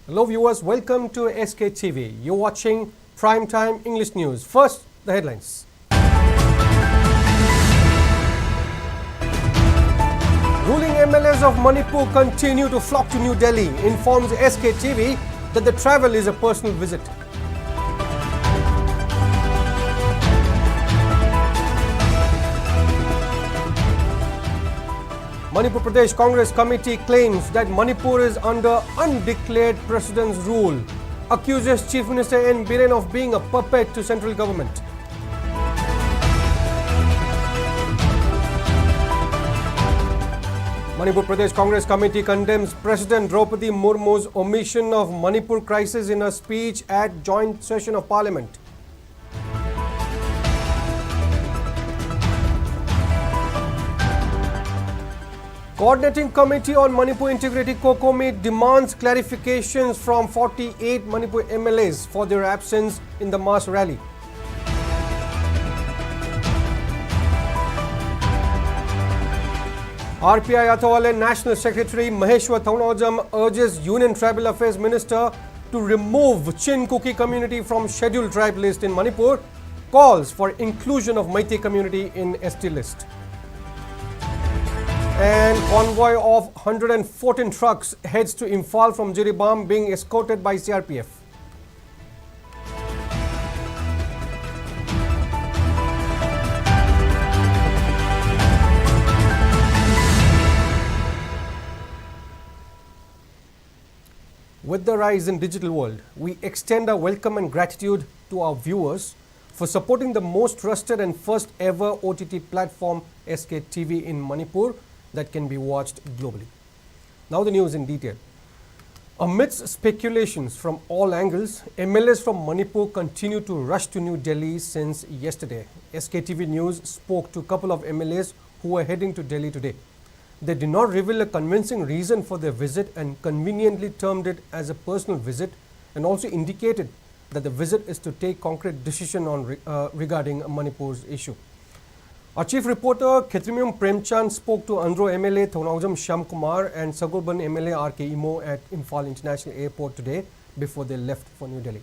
Hello viewers, welcome to SKTV. You're watching Primetime English News. First, the headlines. Ruling MLAs of Manipur continue to flock to New Delhi, informs SKTV that the travel is a personal visit. Manipur Pradesh Congress Committee claims that Manipur is under undeclared president's rule, accuses Chief Minister N. Biren of being a puppet to central government. Manipur Pradesh Congress Committee condemns President Draupadi Murmu's omission of Manipur crisis in a speech at joint session of Parliament. Coordinating Committee on Manipur Integrity COCOMI demands clarifications from 48 Manipur MLAs for their absence in the mass rally. RPI Athawale National Secretary Maheshwar Thaunajam urges Union Tribal Affairs Minister to remove Chin Kuki community from scheduled tribe list in Manipur, calls for inclusion of Meitei community in ST list. And convoy of 114 trucks heads to Imphal from Jiribam, being escorted by CRPF. With the rise in digital world, we extend our welcome and gratitude to our viewers for supporting the most trusted and first ever OTT platform SKTV in Manipur that can be watched globally. Now the news in detail. Amidst speculations from all angles, MLAs from Manipur continue to rush to New Delhi since yesterday. SKTV News spoke to a couple of MLAs who are heading to Delhi today. They did not reveal a convincing reason for their visit and conveniently termed it as a personal visit, and also indicated that the visit is to take concrete decision on regarding Manipur's issue. Our chief reporter Sktv'S Primetime spoke to Andhra MLA Thaunajam Shyamkumar and Sagulban MLA R.K. Imo at Imphal International Airport today before they left for New Delhi.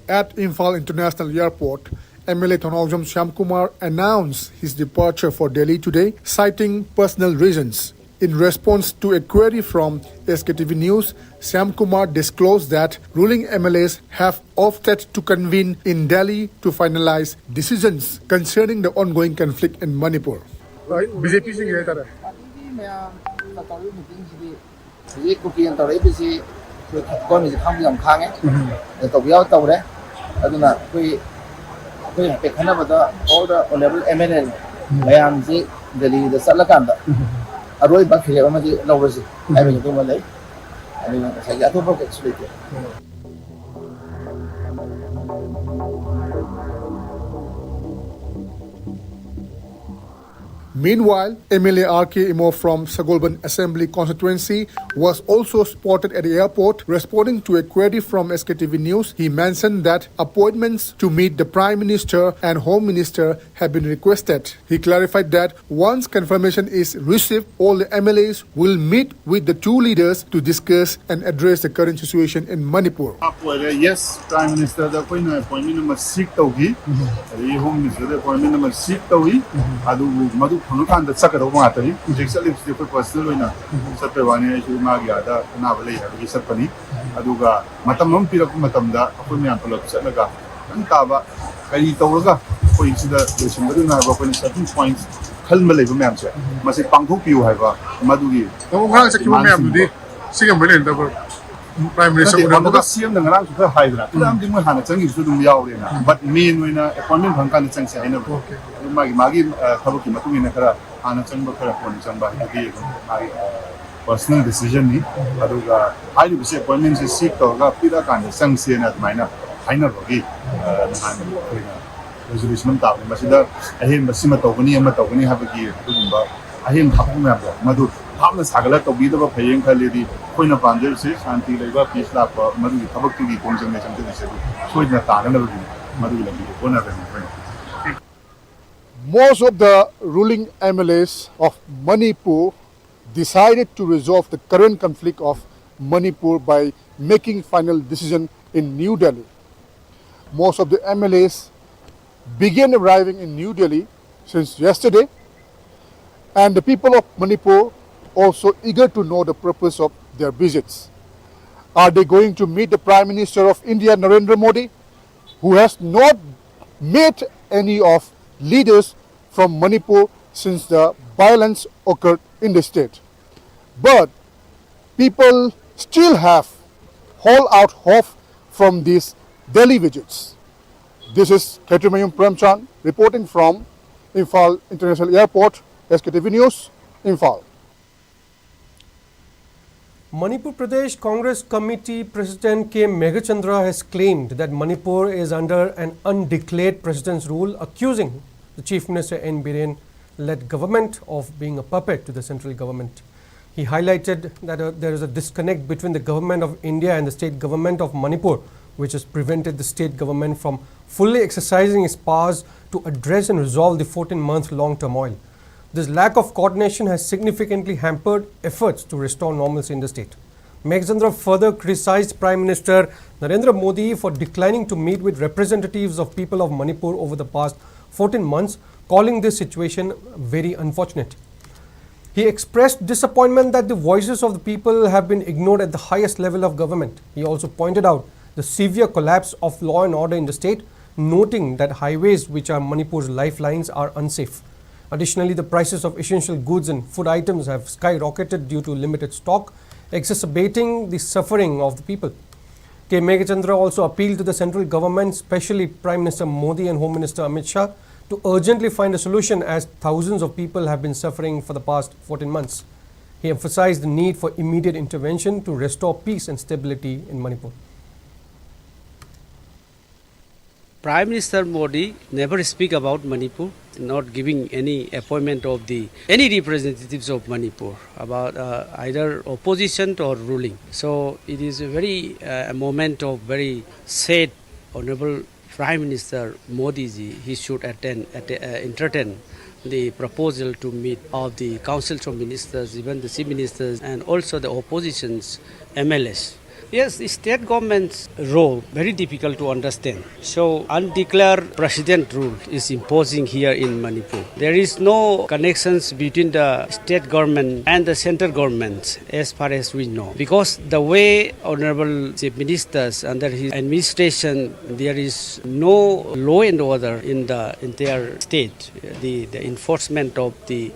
At Imphal International Airport, MLA Thaunajam Shyamkumar announced his departure for Delhi today, citing personal reasons. In response to a query from SKTV News, Shyamkumar disclosed that ruling MLAs have opted to convene in Delhi to finalize decisions concerning the ongoing conflict in Manipur. BJP Arroy back here, I'm having to Malay. I mean, I got to work at Meanwhile, MLA R.K. Imo from Sagulban Assembly constituency was also spotted at the airport. Responding to a query from SKTV News, he mentioned that appointments to meet the Prime Minister and Home Minister have been requested. He clarified that once confirmation is received, all the MLAs will meet with the two leaders to discuss and address the current situation in Manipur. Yes, Prime Minister, the appointment number 6 the Home Minister, the appointment number 6 the second of Matari, the personal winner, Satavani, Magiada, Navale, Sapani, Aduga, Matamum Pirakumatamda, Apumian Sanaga, and Tava, Kaitoga, for each of the certain points, Helmele Mamsa, Masi Pangupi, have a Maduri. Prime Minister, the Grand Hydra. I'm doing Hanasan to do Yaurina, but me when appointment from Kanasan, I know Magi Kabuki Matumina, Hanasan Bokara, somebody my personal decision. Aduga, I do say appointments is sick or Pida and the Sanction at Mina, I know resolution. Masida, I hear Masima Togani and Matogani have a gear, I hear Hapu Madu. Harmless Hagala to be the paying Kalidi, Queen of Angels, Anti Labor, Peace Lap, Madu, Tabaki, Consummation to the city. So it's not Madu, one of them. Most of the ruling MLAs of Manipur decided to resolve the current conflict of Manipur by making final decision in New Delhi. Most of the MLAs began arriving in New Delhi since yesterday, and the people of Manipur also eager to know the purpose of their visits. Are they going to meet the Prime Minister of India, Narendra Modi, who has not met any of leaders from Manipur since the violence occurred in the state? But people still have all out hope from these Delhi visits. This is Sktv'S Primetime reporting from Imphal International Airport, SKTV News, Imphal. Manipur Pradesh Congress Committee President K. Meghachandra has claimed that Manipur is under an undeclared president's rule, accusing the Chief Minister N. Biren-led government of being a puppet to the central government. He highlighted that there is a disconnect between the government of India and the state government of Manipur, which has prevented the state government from fully exercising its powers to address and resolve the 14-month long turmoil. This lack of coordination has significantly hampered efforts to restore normalcy in the state. Meghachandra further criticized Prime Minister Narendra Modi for declining to meet with representatives of people of Manipur over the past 14 months, calling this situation very unfortunate. He expressed disappointment that the voices of the people have been ignored at the highest level of government. He also pointed out the severe collapse of law and order in the state, noting that highways, which are Manipur's lifelines, are unsafe. Additionally, the prices of essential goods and food items have skyrocketed due to limited stock, exacerbating the suffering of the people. K. Meghachandra also appealed to the central government, especially Prime Minister Modi and Home Minister Amit Shah, to urgently find a solution as thousands of people have been suffering for the past 14 months. He emphasized the need for immediate intervention to restore peace and stability in Manipur. Prime Minister Modi never speak about Manipur, not giving any appointment of any representatives of Manipur about either opposition or ruling. So it is a moment of very sad, Honorable Prime Minister Modi ji. He should entertain the proposal to meet of the councils of ministers, even the chief ministers, and also the opposition's MLAs. Yes, the state government's role very difficult to understand. So undeclared president rule is imposing here in Manipur. There is no connections between the state government and the central government as far as we know. Because the way honorable chief ministers under his administration, there is no law and order in the entire state. The enforcement of the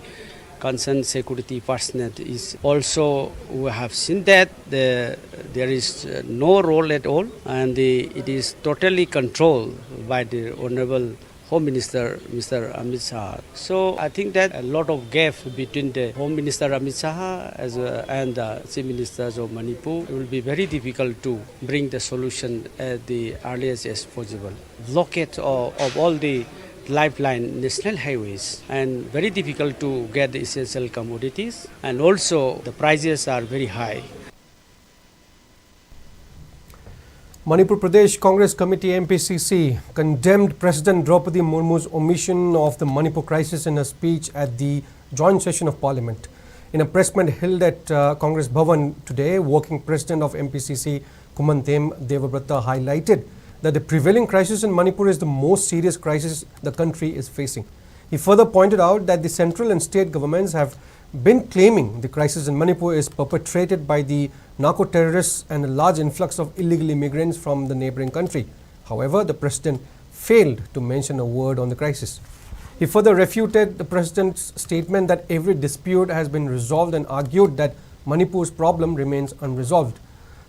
concerned security personnel is also, we have seen that there is no role at all, and it is totally controlled by the Honorable Home Minister, Mr. Amit Shah. So I think that a lot of gap between the Home Minister Amit Shah and the Chief Ministers of Manipur will be very difficult to bring the solution at the earliest as possible. Blockade of all the lifeline national highways, and very difficult to get the essential commodities, and also the prices are very high. Manipur Pradesh Congress Committee MPCC condemned President Draupadi Murmu's omission of the Manipur crisis in a speech at the joint session of Parliament. In a press meet held at Congress Bhavan today, Working President of MPCC Kumantem Devabrata highlighted that the prevailing crisis in Manipur is the most serious crisis the country is facing. He further pointed out that the central and state governments have been claiming the crisis in Manipur is perpetrated by the narco-terrorists and a large influx of illegal immigrants from the neighboring country. However, the president failed to mention a word on the crisis. He further refuted the president's statement that every dispute has been resolved and argued that Manipur's problem remains unresolved.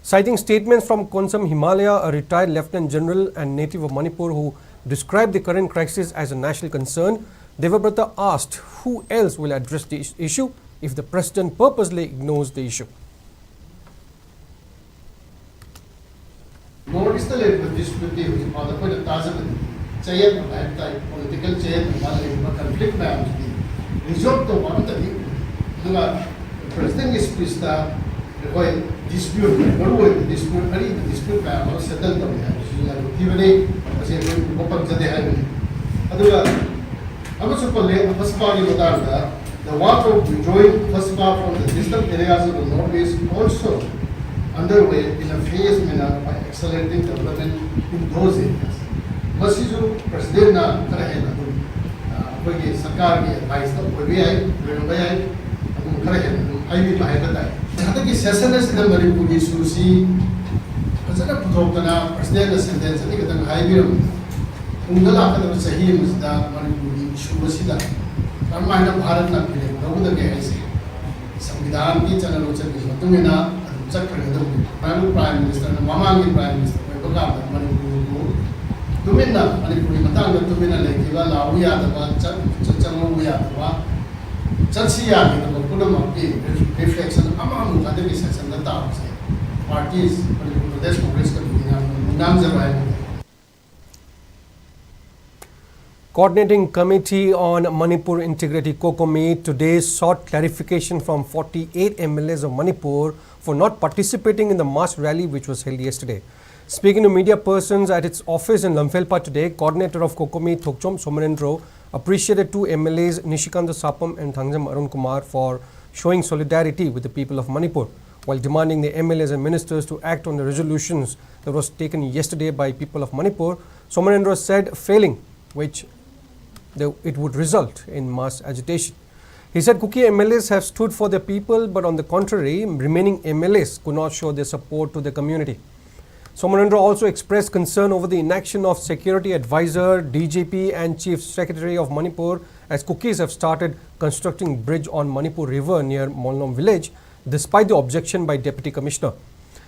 Citing statements from Konsam Himalaya, a retired Lieutenant General and native of Manipur who described the current crisis as a national concern, Devabrata asked who else will address the issue if the president purposely ignores the issue. Northeast dispute is on the point of political conflict resolved the one the president is pleased dispute dispute settle the also collect first part in the work of withdrawing first part from the distant areas of the northeast also underway in a phased manner by accelerating development in those areas. Masisu President na karahen adum koigi sarkar ki advice ta koi ai rebai adum karahen ai bi bahai batai jada ki session is the Manipuri susi ajana puthokana President na sentence ni kadang hai bi ungala kadang sahi musda Manipuri shubasida ramana Bharat na phile rabuda ke aise संविधान की चलनोचन की मतुमिना चक्कर prime minister ममांगी prime minister बगा मणिपुर को तुमिना मणिपुरी मतंग तुमिना लेकिवा लाउ यादवा चंगो यादवा चसिया की पुनम की रिफ्लेक्शन अमाम कादे की सेशन दा तासे पार्टीज मणिपुर प्रदेश कांग्रेस का नाम जबाय Coordinating Committee on Manipur Integrity COCOMI today sought clarification from 48 MLAs of Manipur for not participating in the mass rally which was held yesterday. Speaking to media persons at its office in Lamphel today, coordinator of COCOMI Thokchom Somanendro appreciated two MLAs Nishikanta Sapam and Thangjam Arun Kumar for showing solidarity with the people of Manipur while demanding the MLAs and ministers to act on the resolutions that was taken yesterday by people of Manipur. Somanendro said failing which it would result in mass agitation. He said Kuki MLAs have stood for their people, but on the contrary, remaining MLAs could not show their support to the community. Somanendra also expressed concern over the inaction of Security Advisor, DGP and Chief Secretary of Manipur as Kukis have started constructing bridge on Manipur River near Molnom village despite the objection by Deputy Commissioner.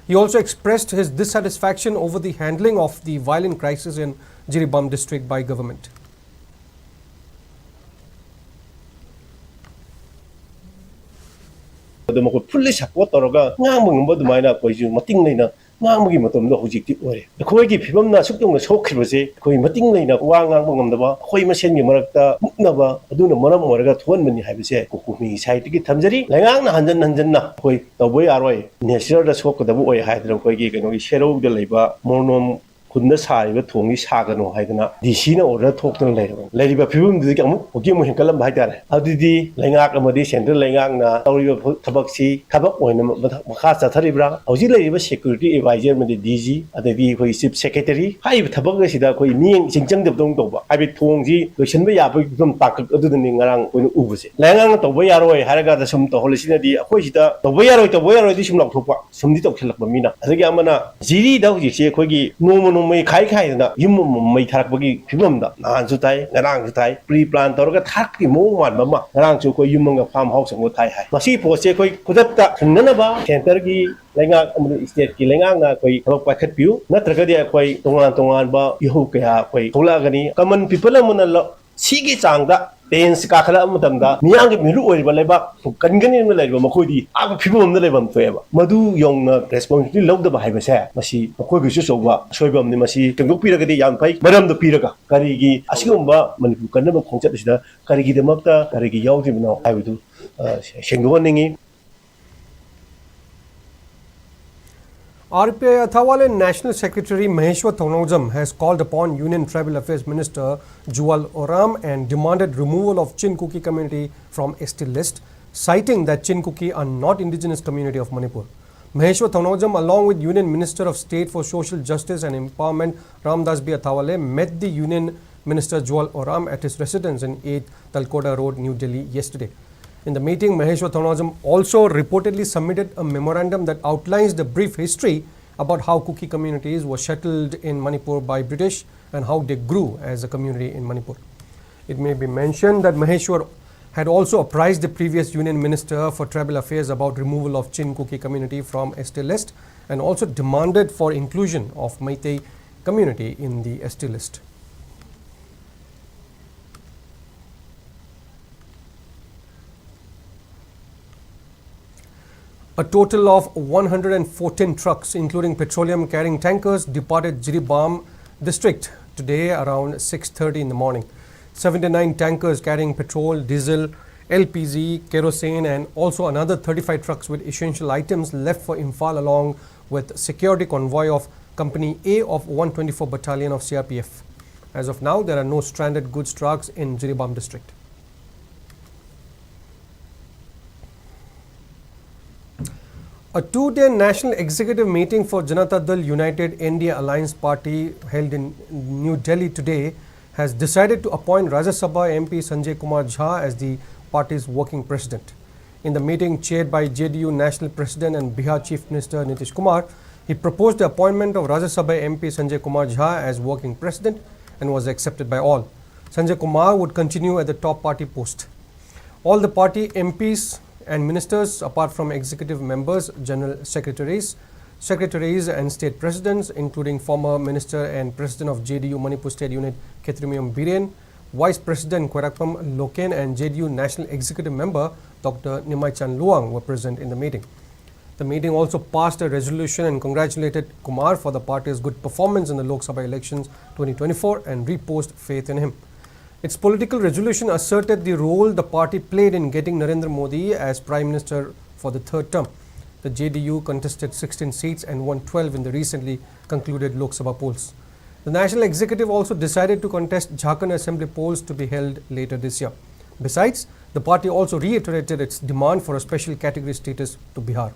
He also expressed his dissatisfaction over the handling of the violent crisis in Jiribam district by government. fully support toroga ngamung ngomba dumaina koiju mating leina ngamgi matom do hojikti ore khoigi phibam na sukdong na sokhibase khoi mating leina wa ngamba ngamdaba khoi masen gi marakta muknaba aduna maram oraga thon mani haibase kokumi site gi thamjari lengang na hanjan na khoi tawboi aroi national da sokdabu oi haidra khoigi keno gi serou da leiba monom kunna sariba thongi sagano haidana DC na order thokton leiba phibum du kamu oki mo hinkalam bai tare adidi lengak amadi central lengak na tawriba thabak si thabak oina makha chatharibra hoji leiba security advisor madi DG adadi khoi chief secretary hai thabak sida khoi ming singchang deb dong toba ai thongji loisenba ya ba dum tak adudani ngarang oina ubuse lengang toba yaroi haraga da sum to holisina di khoi sida toba yaroi di sum lak thokpa sumdi tokhilak ba mina adagi amana jiri da hoji che khoi gi no may kai na yum may tarak bagi pibamda nan sutai ngarang sutai pre plan toroga thak ki mo wan mama ngarang chu ko yumanga farm house ngo thai hai masi pose koi kudapta thunna ba center gi lenga amru state ki lenga nga koi thok pakhat piu natraga dia koi tongan ba ihu kya koi thola gani common people amuna sigi changda tense ka khala amutamda miyang gi miru oi ba leba kangani ma leba makhodi ag phibom na lebam toeba madu yongna responsibility logda ba haiba se masi makhoi gi su ba soibam ni masi tengok piraga di yam pai maram do piraga kari gi asigumba manipur kanna ba khongchat sida kari gi demakta kari gi yawdi bino aibu sengdo ningi RPI Athawale National Secretary Maheshwar Thonojam has called upon Union Tribal Affairs Minister UJYL Oram and demanded removal of Chin Kuki community from ST list, citing that Chin Kuki are not indigenous community of Manipur. Maheshwar Thonojam, along with Union Minister of State for Social Justice and Empowerment Ramdas B. Athawale, met the Union Minister UJYL Oram at his residence in 8 Talkoda Road, New Delhi yesterday. In the meeting, Maheshwar Thonojam also reportedly submitted a memorandum that outlines the brief history about how Kuki communities were settled in Manipur by British and how they grew as a community in Manipur. It may be mentioned that Maheshwar had also apprised the previous Union Minister for Tribal Affairs about removal of Chin Kuki community from ST list and also demanded for inclusion of Meitei community in the ST list. A total of 114 trucks, including petroleum carrying tankers, departed Jiribam district today around 6:30 in the morning. 79 tankers carrying petrol, diesel, LPG, kerosene and also another 35 trucks with essential items left for Imphal along with security convoy of Company A of 124 Battalion of CRPF. As of now, there are no stranded goods trucks in Jiribam district. A two-day national executive meeting for Janata Dal United India Alliance Party held in New Delhi today has decided to appoint Rajya Sabha MP Sanjay Kumar Jha as the party's working president. In the meeting chaired by JDU National President and Bihar Chief Minister Nitish Kumar, he proposed the appointment of Rajya Sabha MP Sanjay Kumar Jha as working president and was accepted by all. Sanjay Kumar would continue at the top party post. All the party MPs and ministers, apart from executive members, general secretaries and state presidents, including former minister and president of JDU Manipur State Unit Khetrimium Biren, Vice President Kwerakpam Loken and JDU National Executive Member Dr. Nimai Chan Luang were present in the meeting. The meeting also passed a resolution and congratulated Kumar for the party's good performance in the Lok Sabha elections 2024 and reposed faith in him. Its political resolution asserted the role the party played in getting Narendra Modi as Prime Minister for the third term. The JDU contested 16 seats and won 12 in the recently concluded Lok Sabha polls. The National Executive also decided to contest Jharkhand Assembly polls to be held later this year. Besides, the party also reiterated its demand for a special category status to Bihar.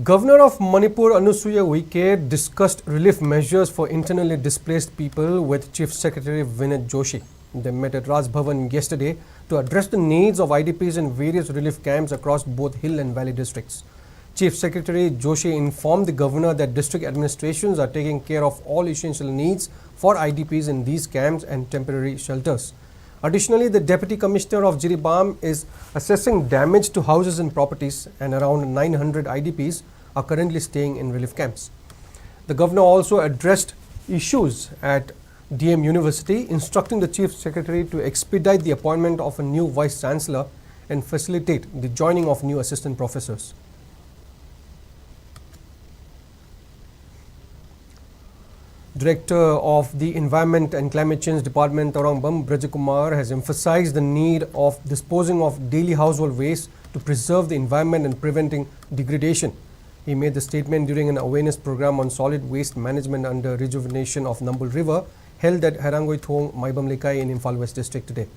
Governor of Manipur Anusuya Uike discussed relief measures for internally displaced people with Chief Secretary Vinit Joshi. They met at Raj Bhavan yesterday to address the needs of IDPs in various relief camps across both hill and valley districts. Chief Secretary Joshi informed the governor that district administrations are taking care of all essential needs for IDPs in these camps and temporary shelters. Additionally, the Deputy Commissioner of Jiribam is assessing damage to houses and properties, and around 900 IDPs are currently staying in relief camps. The governor also addressed issues at DM University, instructing the Chief Secretary to expedite the appointment of a new Vice Chancellor and facilitate the joining of new assistant professors. Director of the Environment and Climate Change Department, Taurangam Brajakumar, has emphasized the need of disposing of daily household waste to preserve the environment and preventing degradation. He made the statement during an awareness program on solid waste management under rejuvenation of Nambul River held at Harangoi Thong, Maibam Lekai in Imphal West District today.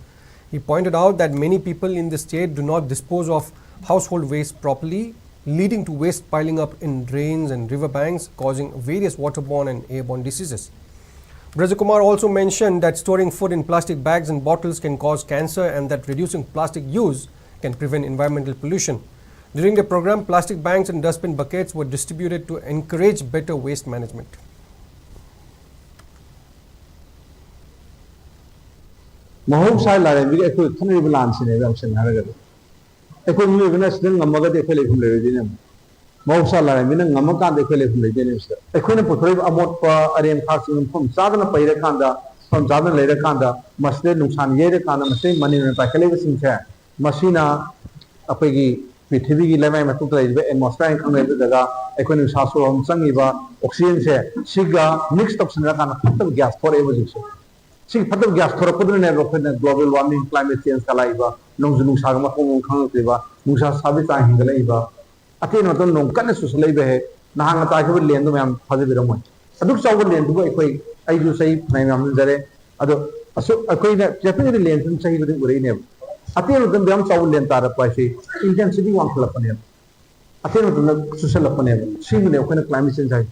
He pointed out that many people in the state do not dispose of household waste properly, leading to waste piling up in drains and riverbanks, causing various waterborne and airborne diseases. Brajakumar also mentioned that storing food in plastic bags and bottles can cause cancer and that reducing plastic use can prevent environmental pollution. During the program, plastic bags and dustbin buckets were distributed to encourage better waste management. Mahousa Larabik, I could come even lance in a junction. I could live in a sting among the Philip Mahousa Larabin and Namaka the Philip. I couldn't put a mot for Arian Carson from Southern Payakanda, from Southern Ladakanda, Masted Nusan Yedakanda, Machine Money and Pakalevas in chair, Machina Apegi, with heavy lemon and Mustang commented that I couldn't also on Sangiva, Oxygen, Shiga, mixed up some gas for evolution. See, Patam gas for a put global warming, climate change, Kalaiva, Nozunu Sagama, Kantiva, Musa Sabita, Hingalaiva. Athena no Kanasus Lebe, Nahanga will lend them Pazivamo. I look so well into a I do say, Naimam, other a queen that Japanese lens and say with uranium. Athena them so well lentara Pasi, intensity one Flapanel. Athena Susalapanel, she will open a climate change.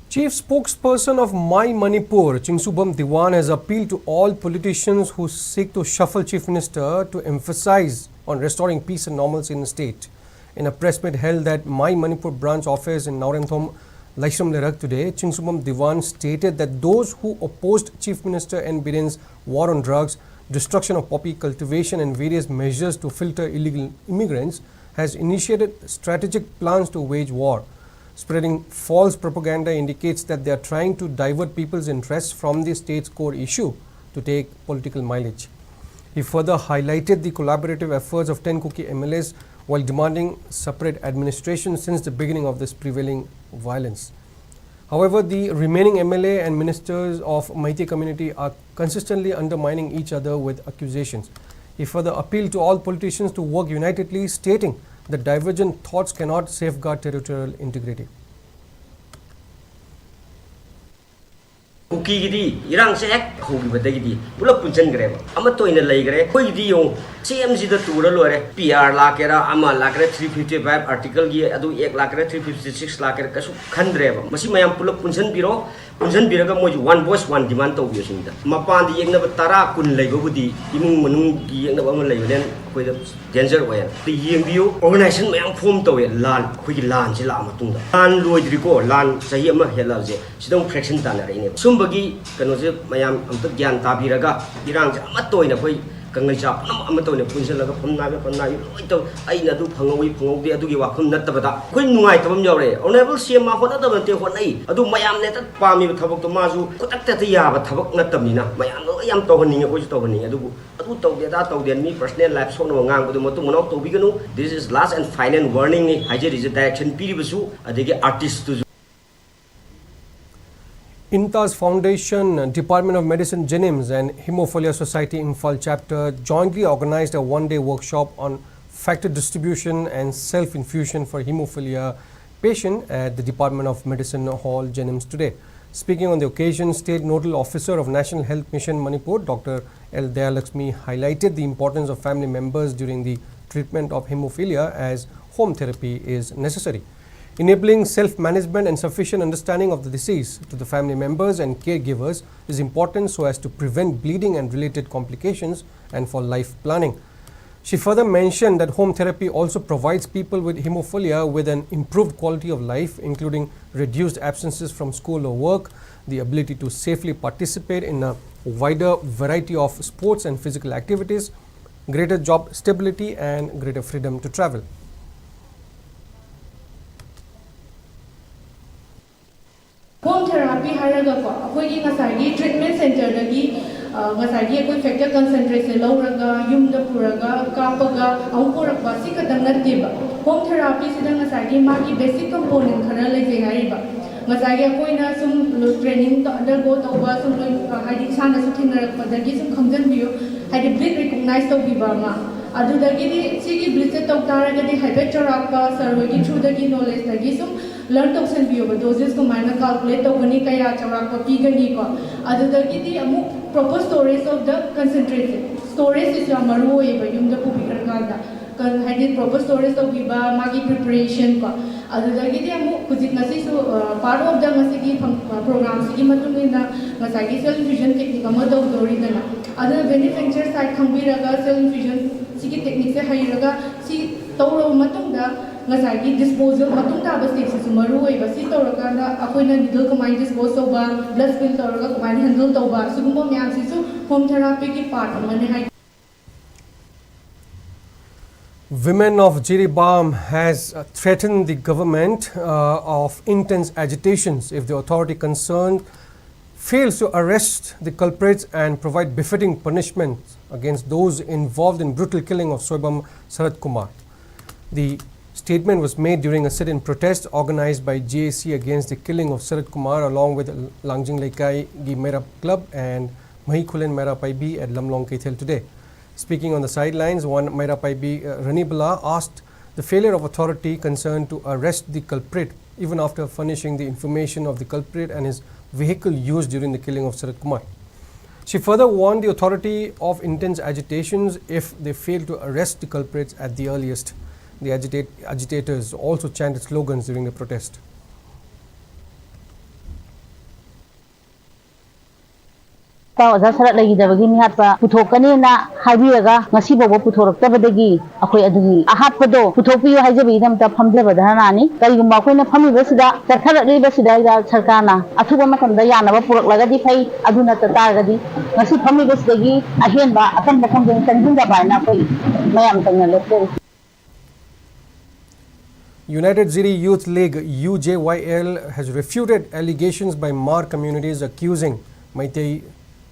Chief spokesperson of My Manipur, Chingsubam Diwan, has appealed to all politicians who seek to shuffle Chief Minister to emphasize on restoring peace and normalcy in the state. In a press meet held at My Manipur branch office in Naurenthom, Laishram Lerak today, Chingsubam Diwan stated that those who opposed Chief Minister N. Biren's war on drugs, destruction of poppy cultivation and various measures to filter illegal immigrants has initiated strategic plans to wage war. Spreading false propaganda indicates that they are trying to divert people's interests from the state's core issue to take political mileage. He further highlighted the collaborative efforts of 10 Kuki MLAs while demanding separate administration since the beginning of this prevailing violence. However, the remaining MLA and ministers of Meitei community are consistently undermining each other with accusations. He further appealed to all politicians to work unitedly, stating that divergent thoughts cannot safeguard territorial integrity. Kuki gidi, irang sehek, hogi benda gidi, pula punchen greba. Ama to ina lay gre, koi gidi yung CMC da tura lore, PR lakera, ama lakera 355 article gi, adu ek lakera 356 lakera kasu khandreba. Masih mayam pula punchen biro ka moju one voice one demand to biyo sinda. Mapan di yang na tara kun lay budi, imung menung gi yang na ba lay den, koi da danger way. Di yang biyo organization mayam form to ye lan, koi gi lan sila ama tungda. Lan luoi driko, lan sahi ama helal je. Sidong fraction tanah ini. Bagi kanoje mayam amtuk gyan tabiraga irang ja amatoy na koi kangai cha nam amatoy na punsen laga phamna loi to ai na du phangoi phangode adu gi wakhum nattabada koi nungai tabam yawre honorable cm ma hona da te hon ai adu mayam ne ta pami thabak to masu kotak ta ya ba thabak nattamina mayam no yam to honi ko to honi adu to de da to den mi personal life so no ngang bu motu mono to biganu. This is last and final warning ni haje is direction piri basu adege artist to INTA's Foundation, Department of Medicine Jenims and Hemophilia Society Imphal chapter jointly organized a one-day workshop on factor distribution and self-infusion for hemophilia patient at the Department of Medicine Hall, Jenims today. Speaking on the occasion, State Nodal Officer of National Health Mission Manipur, Dr. L. Dayalakshmi, highlighted the importance of family members during the treatment of hemophilia as home therapy is necessary. Enabling self-management and sufficient understanding of the disease to the family members and caregivers is important so as to prevent bleeding and related complications and for life planning. She further mentioned that home therapy also provides people with hemophilia with an improved quality of life, including reduced absences from school or work, the ability to safely participate in a wider variety of sports and physical activities, greater job stability and greater freedom to travel. Home therapy haraga ko akoy gi ngasagi treatment center dagi ngasagi akoy factor concentration lawraga yumda puraga kapaga angkorak ba sikadang nattiba. Home therapy sida ngasagi magi basic component khara lejai hariba. Ngasagi akoy na sum training to undergo to ba sum hadi sana su thinarak padagi sum khamjan biyo hadi bleed recognize to biba ma adu dagi di sigi bleed se to taraga di habit chorakpa sarwagi through dagi knowledge dagi sum learn to send view but doses ko mana calculate to gani kaya chawrak ko pigani ko adu dagi di amu proper storage of the concentration storage is amaru oi ba yum da pu bigar kanda kan hadi proper storage to biba magi preparation ko adu dagi di amu kujik nasi so part of the nasi ki program sigi matumi na ngasagi cell infusion technique ama do dori dana adu beneficiary side khambiraga cell infusion sigi technique se hairaga si tawro matunda ngasagi disposal matung ta ba stage su maru oi ba si tawraga na akoina needle kamai dispose to ba blood spill tawraga kamai handle to ba sugumbo myam si su home therapy ki part amane hai. Women of Jiribam has threatened the government of intense agitations if the authority concerned fails to arrest the culprits and provide befitting punishment against those involved in brutal killing of Soibam Sarat Kumar. The statement was made during a sit-in protest organized by GAC against the killing of Sarat Kumar along with Langjing Laikai Gi Mera Club and Mahikulen Mera Paibi at Lamlong Kaithel today. Speaking on the sidelines, one Mera Paibi Ranibala asked the failure of authority concerned to arrest the culprit even after furnishing the information of the culprit and his vehicle used during the killing of Sarat Kumar. She further warned the authority of intense agitations if they fail to arrest the culprits at the earliest. The agitators also chanted slogans during the protest. Oza sarat lagi dabagi ni hatpa puthokani na haibiraga ngasi bobo puthoraktabadagi akoi adugi ahatpado puthokpiyo haijabi damta phamdabadhanani karigumba akoina phamiba sida tartharakli basida da sarkarna athuba makamda yanaba puraklagadi phai aduna tatargadi ngasi phamiba sidagi ahenba akan bakamden tanjinga baina koi mayam tangna lepte. United Ziri Youth League UJYL has refuted allegations by Mar communities accusing Meitei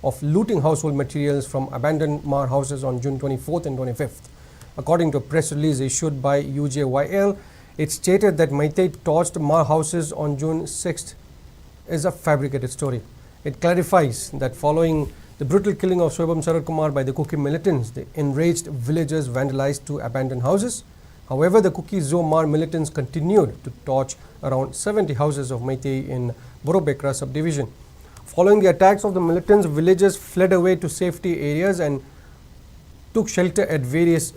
of looting household materials from abandoned Mar houses on June 24th and 25th. According to a press release issued by UJYL, it stated that Meitei torched Mar houses on June 6th is a fabricated story. It clarifies that following The brutal killing of Jiribam Sarat Kumar by the COCOMI militants, the enraged villagers vandalized 2 abandoned houses. However, the Kuki Zomar militants continued to torch around 70 houses of Meitei in Borobekra subdivision. Following the attacks of the militants, villagers fled away to safety areas and took shelter at various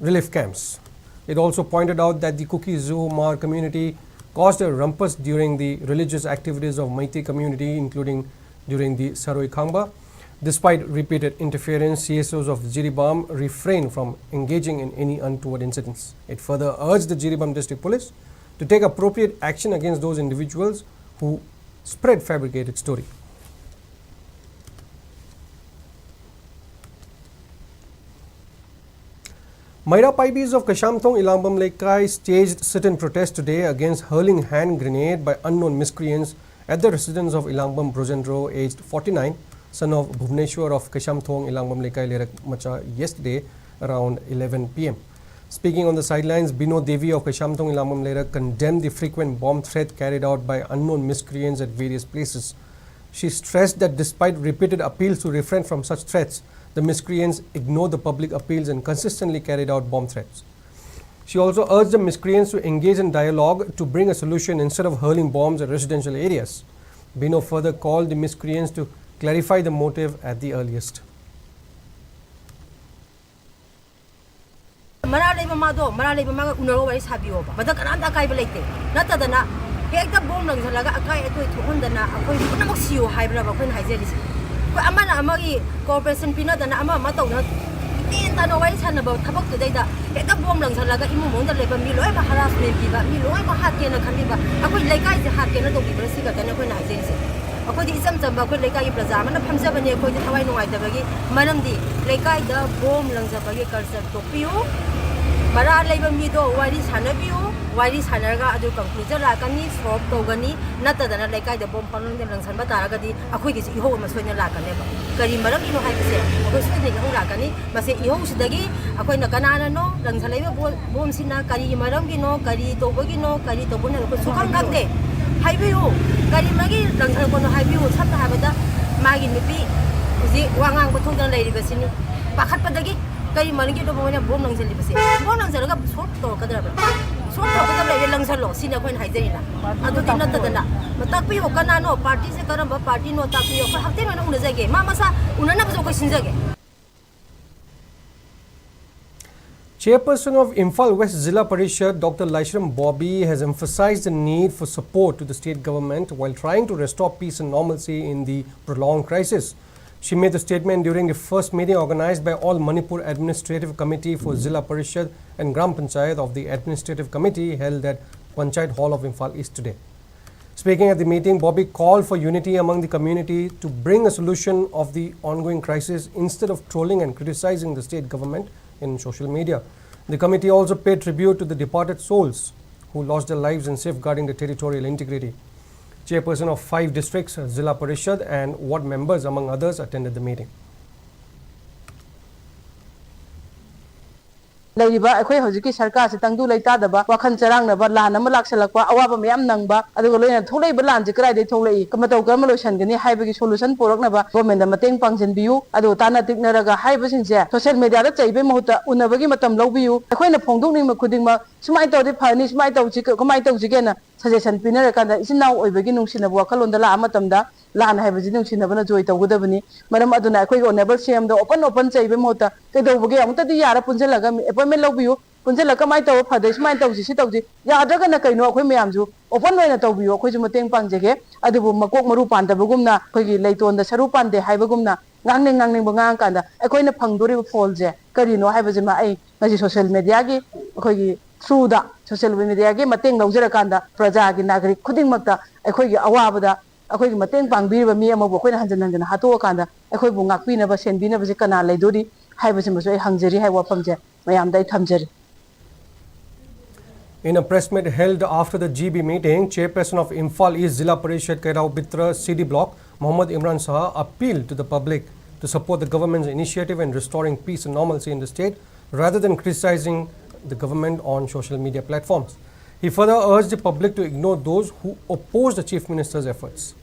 relief camps. It also pointed out that the Kuki Zomar community caused a rumpus during the religious activities of Meitei community, including during the Saroi Khangba. Despite repeated interference, CSOs of Jiribam refrained from engaging in any untoward incidents. It further urged the Jiribam District Police to take appropriate action against those individuals who spread fabricated story. Maira Paibis of Kashamthong Ilambam Lekai staged sit-in protest today against hurling hand grenade by unknown miscreants at the residence of Ilambam Brojendro, aged 49, son of Bhuvneshwar of Kashamthong Ilambam Lekai Lerak Macha, yesterday around 11 p.m. Speaking on the sidelines, Bino Devi of Kashamthong Ilambam Lerak condemned the frequent bomb threat carried out by unknown miscreants at various places. She stressed that despite repeated appeals to refrain from such threats, the miscreants ignored the public appeals and consistently carried out bomb threats. She also urged the miscreants to engage in dialogue to bring a solution instead of hurling bombs at residential areas. Bino further called the miscreants to clarify the motive at the earliest. Corporation Pinadana Ama Matona Tano Wai Sanabo Tabak today that the bomb lungs are like a Imunda Labor Milo ever harassment, Milo ever had Kena Kamiba. I would like I had Kena to be Brasica than when I say. According to some Tabak Leka Brazam and a Pamsabani, according to Hawaii, the Bagi, Madam D, Leka the bomb lungs of Bagi Culture Topio, Mara Labor Mido, why is Hanabu, why is Hanaga, Adu Computer Lakani, Swap Togani, not than a Leka the bomb on the Lungs and Bataragadi, a quick is Iho must win a Lakaneva. Karimaram ino hai se ako swede ko lakani mase iho usdagi ako nakanana no langsalaiba bom sina karimaram gino kari tobagino kari tobuna ko sukang gakde haibiu karimagi langsal ko no haibiu sabta habada magi nupi uji wangang bathong dan lai ribasini pakhat padagi karimaragi do bom langsal libasi bom langsal ga sort to kadra sort to kadra langsal lo sina ko haijena adu tinna tadana Tapi Okanano party se karamba party no tapi ko hafte no una jage mama sa una na ko sinjage. Chairperson of Imphal West Zilla Parishad, Dr. Laishram Bobby, has emphasized the need for support to the state government while trying to restore peace and normalcy in the prolonged crisis. She made the statement during the first meeting organized by all Manipur Administrative Committee for Zilla Parishad and Gram Panchayat of the Administrative Committee held at Panchayat Hall of Imphal East today. Speaking at the meeting, Bobby called for unity among the community to bring a solution of the ongoing crisis instead of trolling and criticizing the state government in social media. The committee also paid tribute to the departed souls who lost their lives in safeguarding the territorial integrity. Chairperson of 5 districts, Zilla Parishad, and ward members, among others, attended the meeting. Laiba akhoi hojiki sarkar se tangdu laita daba wakhan charang na ba lan ama laksalakwa awaba mayam nangba adugo loina tholei ba lan je krai de tholei kamato karma lotion gani haibagi solution porak na ba government da mateng pangjen biu adu tana tiknaraga haiba sinje social media da chaibe mahuta unabagi matam lawbiu akhoi na phongdok ning ma khuding ma sumai tawdi phani sumai tawji kamai tawji gena suggestion pinara kanda isinau oibagi nungsina ba khalonda la amatam da lan haibaji nungsina bana joy tawgudabani maram aduna akhoi honorable cm da open chaibe mahuta kedobagi amta di yara punjalaga appointment lawbiu punjala kamai taw phadai sumai tawji si tawji yadaga na kaino akhoi mayamju open loina tawbiu akhoi ju mateng pangjege adubu makok maru pandabagumna akhoi leiton da saru pande haibagumna ngang bangang kanda akhoi na phangdori folje karino haibaji ma ai ngaji social media gi akhoi through the social media gi mateng lawjara kanda praja gi nagrik khuding makta akhoi gi awabada akhoi gi mateng pangbiriba mi amabu akhoi na hanjan hato kanda akhoi bu ngakpina ba senbina ba kana leidori haibaji ma so hangjeri hai wafamje mayam dai thamjeri. In a press meet held after the GB meeting, Chairperson of Imphal East Zilla Parishad Kairao Bitra CD Block, Muhammad Imran Saha, appealed to the public to support the government's initiative in restoring peace and normalcy in the state rather than criticizing the government on social media platforms. He further urged the public to ignore those who oppose the Chief Minister's efforts.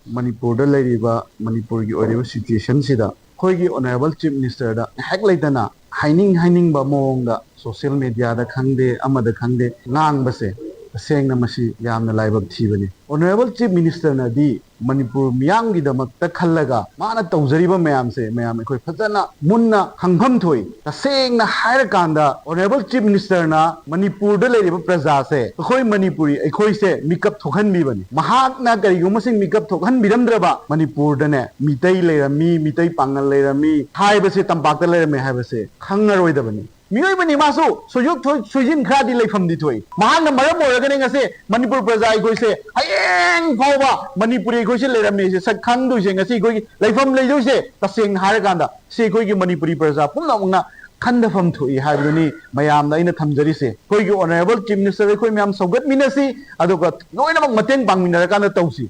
Manipur Leriba, Manipur situation Sida, Koigi Honorable Chief Minister, Haglaitana, Hining Bamong, social media, the Kangde, Amada Kangde, Lang Base, saying Namasi, Yam the Live of Tivani. Honorable Chief Minister Nadi, Manipur Miyangi the Makalaga, Mana Tozariba Mayam say, Mayam Fatana, Munna, Hangham Toy, the saying the Hirakanda, Honorable Chief Minister na Manipur the Lady Praza say, Hoi Manipuri, a koi say, Mikap Tokan Bibani, Mahatna Gariumasing Mikap Tokan Bidandraba, Manipur the ne, Mitai Lera me, Mitai Pangal Lera me, High Base Tampaka Lera me have a say, Hangar the Bani. Miyoy maso so you sujin kradi like from the toy. Mahang na maram mo again say Manipur Praza go say ayeng pawa Manipuri go say lera me say khang do say ngasi go like from le do say tasing haraganda say go gi Manipuri Praza pumna mungna khanda from thoi habuni mayam na ina thamjari se koi gi honorable chief minister koi mayam sogat minasi aduga noina mateng bangmina kana tausi.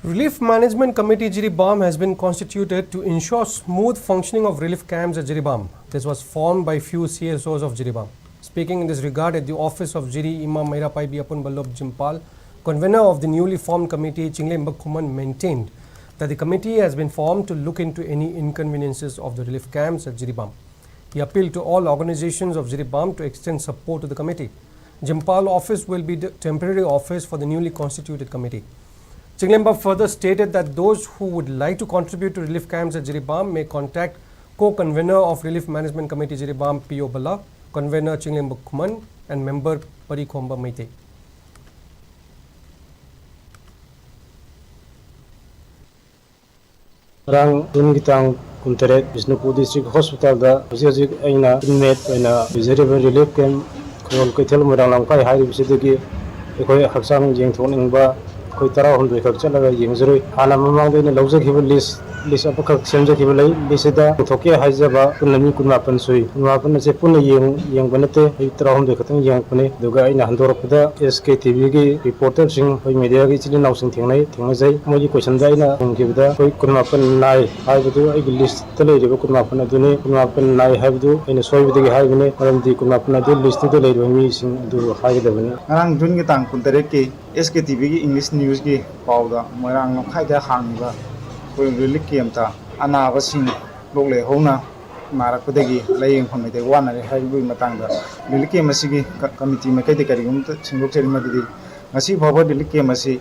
Relief Management Committee Jiribam has been constituted to ensure smooth functioning of relief camps at Jiribam. This was formed by few CSOs of Jiribam. Speaking in this regard at the office of Jiribam Mairapai Biapun Ballop Imphal, convener of the newly formed committee Chinglemba maintained that the committee has been formed to look into any inconveniences of the relief camps at Jiribam. He appealed to all organizations of Jiribam to extend support to the committee. Imphal office will be the temporary office for the newly constituted committee. Chinglemba further stated that those who would like to contribute to relief camps at Jiribam may contact co-convener of Relief Management Committee Jiribam P.O. Bala, convener Chinglemba Kuman and member Parikhomba Maite. Rang Dungitang Kunteret, Bisnupur District Hospital, the Physic Aina, inmate, and a Jiribam relief camp, Kolkatel Murang Pai, High City, Haksang Jing Toningba. कोई तरह हम देखकर चला गया ये मुझे आना ममांग देने लौज़ की वो लिस्ट अब कब सेंज़ की वो लिस्ट दा थोके हाई जबा पुनमी कुमापन सोई कुमापन से पुन ये बनते इस तरह हम देखते हैं ये पुने दोगा इन हंदोर पदा SKTV की रिपोर्टर सिंह कोई मीडिया की चीज़ नाउसिंग थेंगे जाए मुझे क्वेश्चन जाए ना उनके बता कोई कुमापन नाई हाई बदो एक लिस्ट तले जब कुमापन दुने कुमापन नाई हाई बदो इन सोई बदो की हाई बने और हम दी कुमापन दो लिस्ट तो ले रहे हैं सिंह दो हाई दबने रंग दुन के तांग कुंतरे के SKTV की इंग्लिश न्यूज़ की पाउडा मरांग खाइदा हांगा कोई रिलीफ कैंप था अनाबसिंग लोग ले होना नारकपदगी लयिंग फमैदे वानारे हाइबुई मतांगदा रिलीफ कैंप असिगी कमिटी में कई करिगुम सिंगोक चरिमदि ngasi bhawa रिलीफ कैंप असि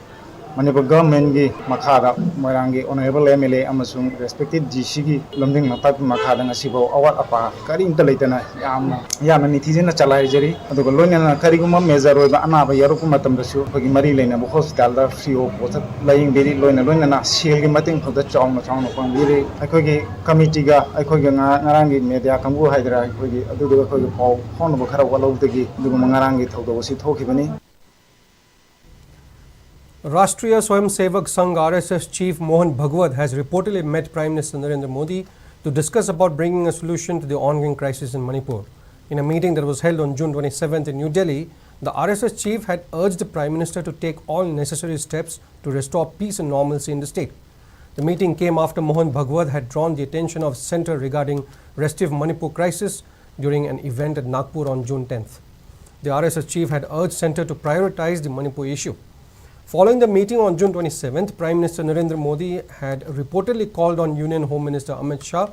Manipur government की मखादा मोरांगी ऑनरेबल MLA अमसुंग रेस्पेक्टेड DC की Lamding मताक मखादा ngasi bhaw awat apa karimta leitana yamna nithijena chalai jari adugo loinana kariguma measure oiba anaba yaruku matamdasu phagi mari leina hospital da free of post lying beri loinana sel gi mating khoda chawna pangire akhoi gi committee ga akhoi gi ngarangi media kambu haidra akhoi gi adugo akhoi gi paw hono khara walawdagi adugo ngarangi thodo si thokibani. Rashtriya Swayam Sevak Sangh RSS Chief Mohan Bhagwat has reportedly met Prime Minister Narendra Modi to discuss about bringing a solution to the ongoing crisis in Manipur. In a meeting that was held on June 27th in New Delhi, the RSS chief had urged the Prime Minister to take all necessary steps to restore peace and normalcy in the state. The meeting came after Mohan Bhagwat had drawn the attention of Centre regarding restive Manipur crisis during an event at Nagpur on June 10th. The RSS chief had urged Centre to prioritize the Manipur issue. Following the meeting on June 27th, Prime Minister Narendra Modi had reportedly called on Union Home Minister Amit Shah,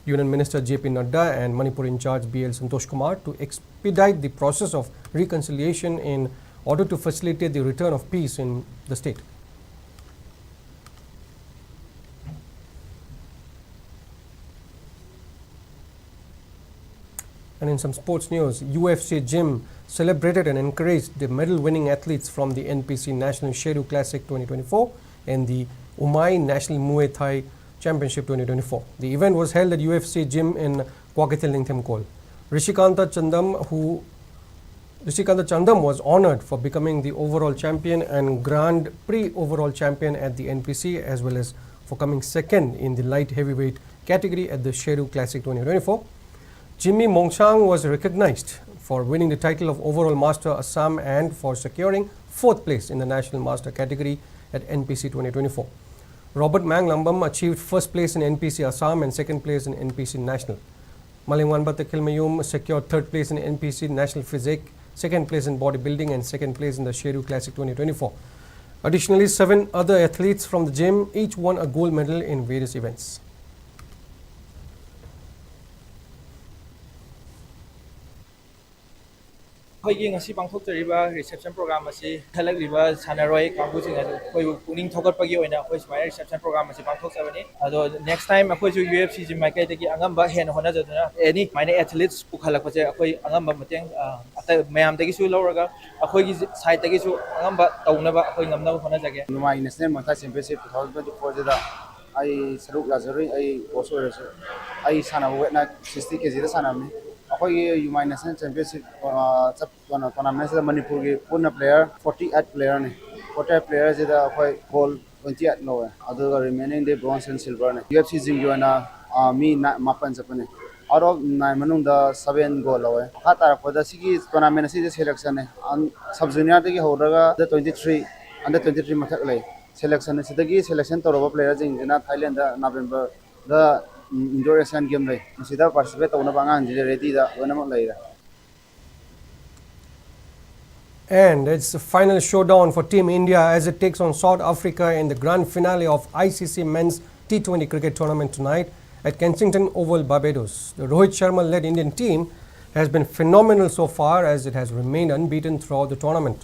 Union Minister JP Nadda and Manipur in charge BL Santosh Kumar to expedite the process of reconciliation in order to facilitate the return of peace in the state. And in some sports news, UFC Gym celebrated and encouraged the medal-winning athletes from the NPC National Sheru Classic 2024 and the Umai National Muay Thai Championship 2024. The event was held at UFC Gym in Kwakethil Ningthemkol. Rishikanta Chandam was honored for becoming the overall champion and Grand Prix overall champion at the NPC, as well as for coming second in the light heavyweight category at the Sheru Classic 2024. Jimmy Mongshang was recognized for winning the title of overall master Assam and for securing 4th place in the national master category at NPC 2024. Robert Manglambam achieved 1st place in NPC Assam and 2nd place in NPC National. Malingwanbata Kilmayum secured 3rd place in NPC National Physique second place in bodybuilding and second place in the Sheru Classic 2024. Additionally, 7 other athletes from the gym each won a gold medal in various events. ꯑꯩꯈꯣꯏꯒꯤ ꯉꯁꯤ ꯄꯥꯡꯊꯣꯛꯆꯔꯤꯕ reception programme ꯑꯁꯤ ꯊꯜꯂꯛꯂꯤꯕ ꯁꯥꯟꯅꯔꯣꯏ ꯀꯥꯡꯕꯨꯁꯤꯡ ꯑꯗꯨ ꯑꯩꯈꯣꯏꯕꯨ ꯄꯨꯛꯅꯤꯡ ꯊꯧꯒꯠꯄꯒꯤ ꯑꯣꯏꯅ ꯑꯩꯈꯣꯏ ꯁꯨꯃꯥꯏꯅ ꯔꯤꯁꯦꯞꯁꯟ ꯄ꯭ꯔꯣꯒ꯭ꯔꯥꯝ ꯑꯁꯤ ꯄꯥꯡꯊꯣꯛꯆꯕꯅꯤ ꯑꯗꯣ ꯅꯦꯛꯁ ꯇꯥꯏꯝ ꯑꯩꯈꯣꯏꯁꯨ UFCꯒꯤ ꯃꯥꯏꯀꯩꯗꯒꯤ ꯑꯉꯝꯕ ꯍꯦꯟꯅ ꯍꯣꯠꯅꯖꯗꯨꯅ ꯑꯦꯅꯤ ꯁꯨꯃꯥꯏꯅ ꯑꯦꯊꯂꯤꯠꯁ ꯄꯨꯈꯠꯂꯛꯄꯁꯦ ꯑꯩꯈꯣꯏ ꯑꯉꯝꯕ ꯃꯇꯦꯡ ꯃꯌꯥꯝꯗꯒꯤꯁꯨ ꯂꯧꯔꯒ ꯑꯩꯈꯣꯏꯒꯤ ꯁꯥꯏꯠꯇꯒꯤꯁꯨ ꯑꯉꯝꯕ ꯇꯧꯅꯕ ꯑꯩꯈꯣꯏ ꯉꯝꯅꯕ ꯍꯣꯠꯅꯖꯒꯦ ꯅꯨꯡꯉꯥꯏ ꯅꯦꯁꯅꯦꯜ ꯃꯨꯊꯥꯏ ꯆꯦꯝꯄꯤꯌꯟꯁꯤꯞ 2024ꯗ ꯑꯩ ꯁꯔꯨꯛ ꯌꯥꯖꯔꯨꯏ ꯑꯩ ꯀꯣꯆ ꯑꯣꯏꯔꯁꯨ ꯑꯩ ꯁꯥꯟꯅꯕ ꯋꯦꯠꯅ 60 kgꯗ ꯁꯥꯟꯅꯕꯅꯤ ꯑꯩꯈꯣꯏꯒꯤ ꯌꯨꯃꯥꯏ ꯅꯦꯁꯅꯦꯜ ꯆꯦꯝꯄꯤꯌꯟꯁꯤꯞ ꯇꯣꯔꯅꯥꯃꯦꯟꯁꯤꯗ ꯃꯅꯤꯄꯨꯔꯒꯤ ꯄꯨꯟꯅ ꯄ꯭ꯂꯦꯌꯔ 48 ꯄ꯭ꯂꯦꯌꯔꯅꯤ 48 ꯄ꯭ꯂꯦꯌꯔꯁꯤꯗ ꯑꯩꯈꯣꯏ ꯒꯣꯜ 28 ꯂꯧꯋꯦ ꯑꯗꯨꯒ ꯔꯤꯃꯦꯅꯤꯡꯗꯤ ꯕ꯭ꯔꯣꯟꯖ ꯑꯦꯟ ꯁꯤꯜꯚꯔꯅꯤ UFC ꯖꯤꯝꯒꯤ ꯑꯣꯏꯅ ꯃꯤ 9 ꯆꯠꯄꯅꯤ out of 9 manungda 7 goal lawe ha tarapada sigi tournament asi selection sub junior dagi horaga the 23 under 23 mathak lay selection sidagi selection toroba player jing jina Thailand da November da indoor asian game lay sida participate tawna bangan je ready da wanamak lay. And it's the final showdown for Team India as it takes on South Africa in the grand finale of ICC Men's T20 cricket tournament tonight at Kensington Oval, Barbados. The Rohit Sharma-led Indian team has been phenomenal so far as it has remained unbeaten throughout the tournament.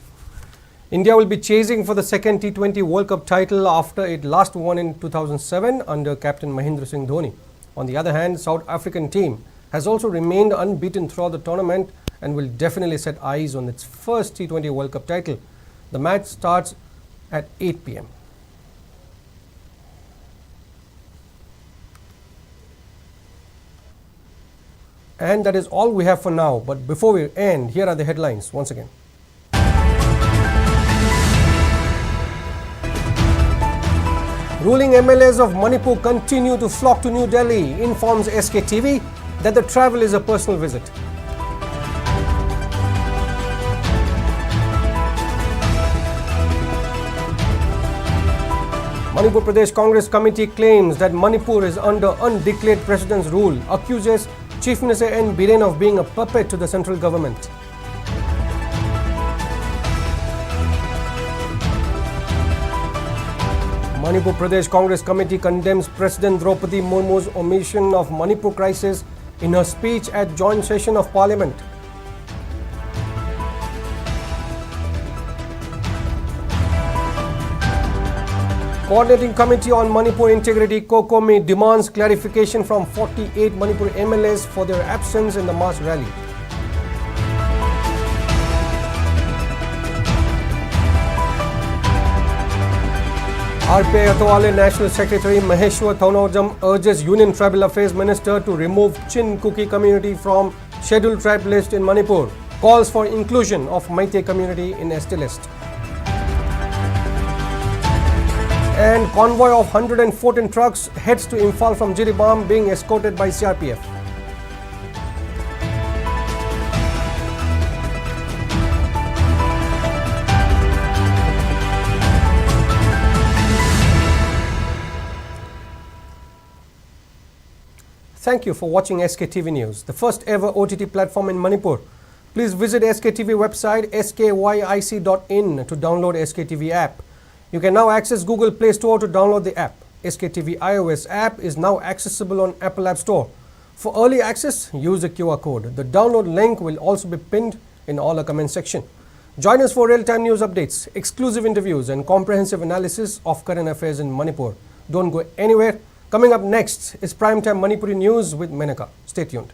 India will be chasing for the second T20 World Cup title after it last won in 2007 under Captain Mahendra Singh Dhoni. On the other hand, South African team has also remained unbeaten throughout the tournament and will definitely set eyes on its first T20 World Cup title. The match starts at 8 p.m. And that is all we have for now. But before we end, here are the headlines once again. Ruling MLAs of Manipur continue to flock to New Delhi, informs SKTV that the travel is a personal visit. Manipur Pradesh Congress Committee claims that Manipur is under undeclared president's rule, accuses Chief Minister N. Biren of being a puppet to the central government. Manipur Pradesh Congress Committee condemns President Draupadi Murmu's omission of Manipur crisis in her speech at joint session of Parliament. Coordinating Committee on Manipur Integrity COCOMI demands clarification from 48 Manipur MLAs for their absence in the mass rally. RPI Atawale National Secretary Maheshwar Thaunojam urges Union Tribal Affairs Minister to remove Chin Kuki community from scheduled tribe list in Manipur. Calls for inclusion of Meitei community in ST list. And convoy of 114 trucks heads to Imphal from Jiribam, being escorted by CRPF. Thank you for watching SKTV News, the first ever OTT platform in Manipur. Please visit SKTV website skyic.in to download SKTV app. You can now access Google Play Store to download the app. SKTV iOS app is now accessible on Apple App Store. For early access, use the QR code. The download link will also be pinned in all the comment section. Join us for real-time news updates, exclusive interviews and comprehensive analysis of current affairs in Manipur. Don't go anywhere. Coming up next is Primetime Manipuri News with Menaka. Stay tuned.